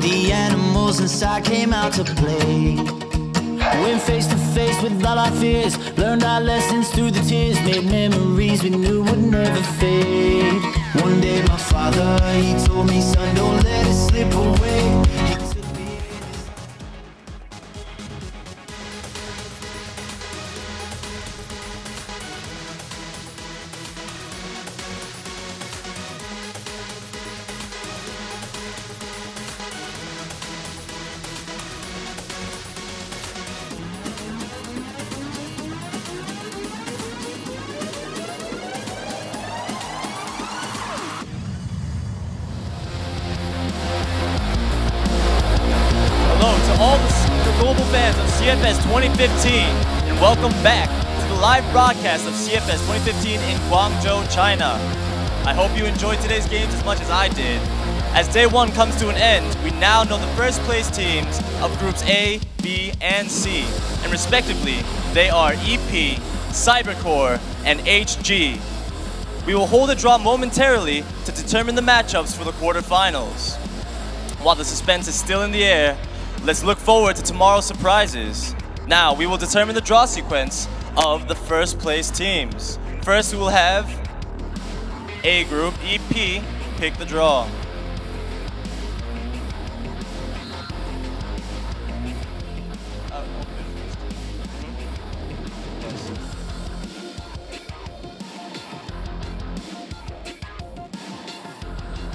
The animals inside came out to play. Went face to face with all our fears, learned our lessons through the tears, made memories we knew would never fade. One day my father, he told me, son, don't let it slip away. He took me in his... All the global fans of CFS 2015, and welcome back to the live broadcast of CFS 2015 in Guangzhou, China. I hope you enjoyed today's games as much as I did. As day one comes to an end, we now know the first place teams of groups A, B, and C, and respectively, they are EP, Cybercore, and HG. We will hold a draw momentarily to determine the matchups for the quarterfinals. While the suspense is still in the air, let's look forward to tomorrow's surprises. Now, we will determine the draw sequence of the first place teams. First, we will have A group, EP, pick the draw.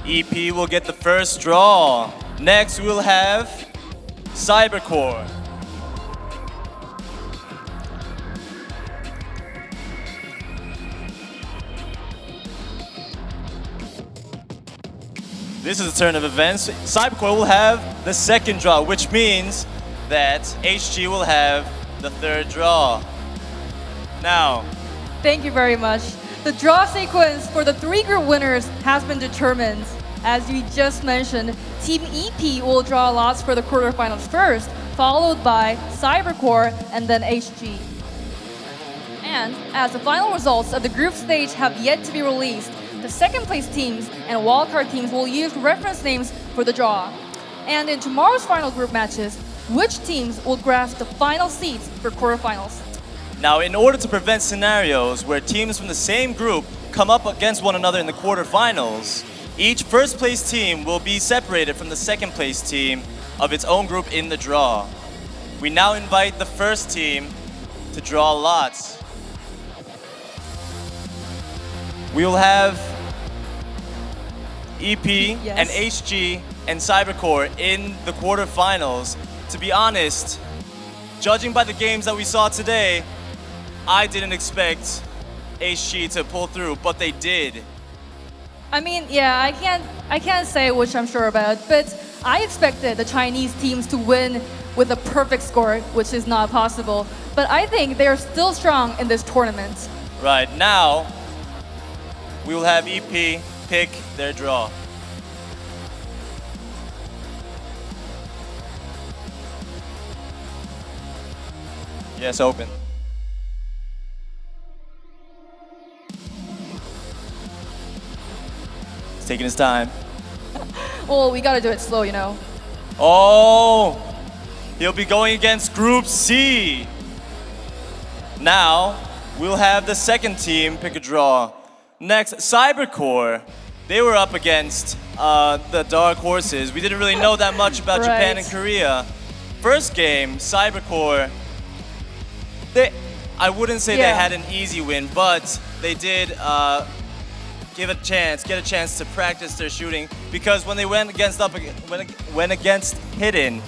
EP will get the first draw. Next, we'll have Cybercore. This is a turn of events. Cybercore will have the second draw, which means that HG will have the third draw. Now, thank you very much. The draw sequence for the three group winners has been determined. As you just mentioned, Team EP will draw lots for the quarterfinals first, followed by Cybercore and then HG. And as the final results of the group stage have yet to be released, the second place teams and wildcard teams will use reference names for the draw. And in tomorrow's final group matches, which teams will grasp the final seats for quarterfinals? Now, in order to prevent scenarios where teams from the same group come up against one another in the quarterfinals, each first place team will be separated from the second place team of its own group in the draw. We now invite the first team to draw lots. We will have EP and HG and Cybercore in the quarterfinals. To be honest, judging by the games that we saw today, I didn't expect HG to pull through, but they did. I mean, yeah, I can't say which I'm sure about, but I expected the Chinese teams to win with a perfect score, which is not possible. But I think they are still strong in this tournament. Right, now we will have EP pick their draw. Yes, open. He's taking his time. Well, we gotta do it slow, you know. Oh, he'll be going against Group C. Now, we'll have the second team pick a draw. Next, Cybercore. They were up against the Dark Horses. We didn't really know that much about Japan and Korea. First game, Cybercore, I wouldn't say they had an easy win, but they did get a chance to practice their shooting, because when they went against Hidden,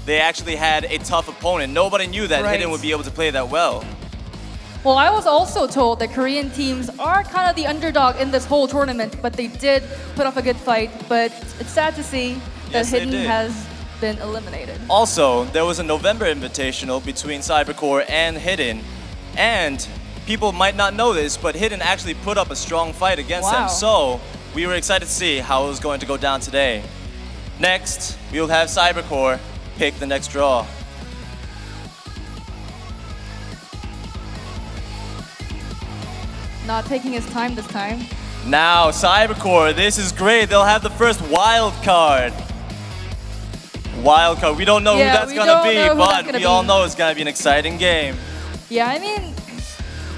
they actually had a tough opponent. Nobody knew that Hidden would be able to play that well. Well, I was also told that Korean teams are kind of the underdog in this whole tournament, but they did put up a good fight. But it's sad to see that Hidden has been eliminated. Also, there was a November Invitational between Cybercore and Hidden, and people might not know this, but Hidden actually put up a strong fight against them. So we were excited to see how it was going to go down today. Next, we will have Cybercore pick the next draw. Not taking his time this time. Now, Cybercore, this is great. They'll have the first wild card. wild card. We don't know who that's we going to don't be, know who that's but gonna we all be. know it's going to be an exciting game. Yeah, I mean,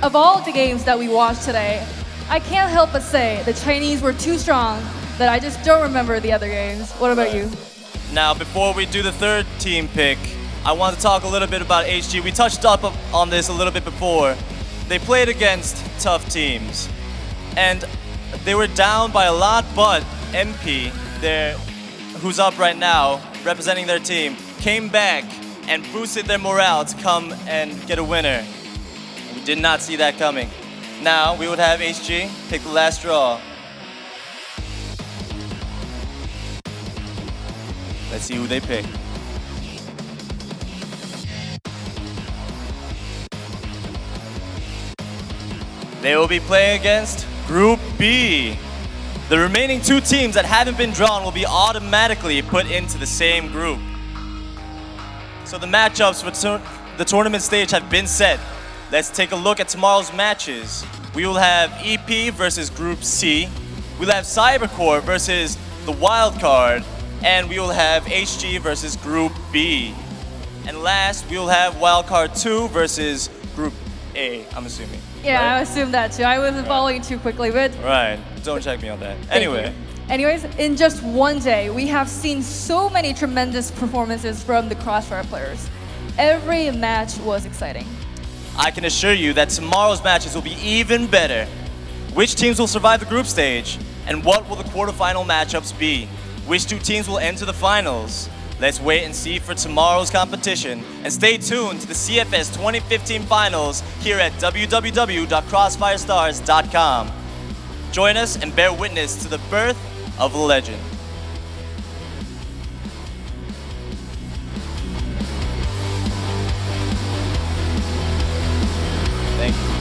of all the games that we watched today, I can't help but say the Chinese were too strong that I just don't remember the other games. What about you? Now, before we do the third team pick, I want to talk a little bit about HG. We touched up on this a little bit before. They played against tough teams, and they were down by a lot, but MP, who's up right now, representing their team, came back and boosted their morale to come and get a winner. We did not see that coming. Now, we would have HG pick the last draw. Let's see who they pick. They will be playing against Group B. The remaining two teams that haven't been drawn will be automatically put into the same group. So the matchups for the tournament stage have been set. Let's take a look at tomorrow's matches. We will have EP versus Group C. We'll have Cybercore versus the wild card. And we will have HG versus Group B. And last, we will have Wildcard 2 versus Group A, I'm assuming. Yeah, right? I assumed that too. I wasn't following too quickly, but Right, don't check me on that. thank Anyway, you. Anyways, in just one day, we have seen so many tremendous performances from the Crossfire players. Every match was exciting. I can assure you that tomorrow's matches will be even better. Which teams will survive the group stage? And what will the quarterfinal matchups be? Which two teams will enter the finals? Let's wait and see for tomorrow's competition, and stay tuned to the CFS 2015 finals here at www.crossfirestars.com. Join us and bear witness to the birth of a legend. Thank you.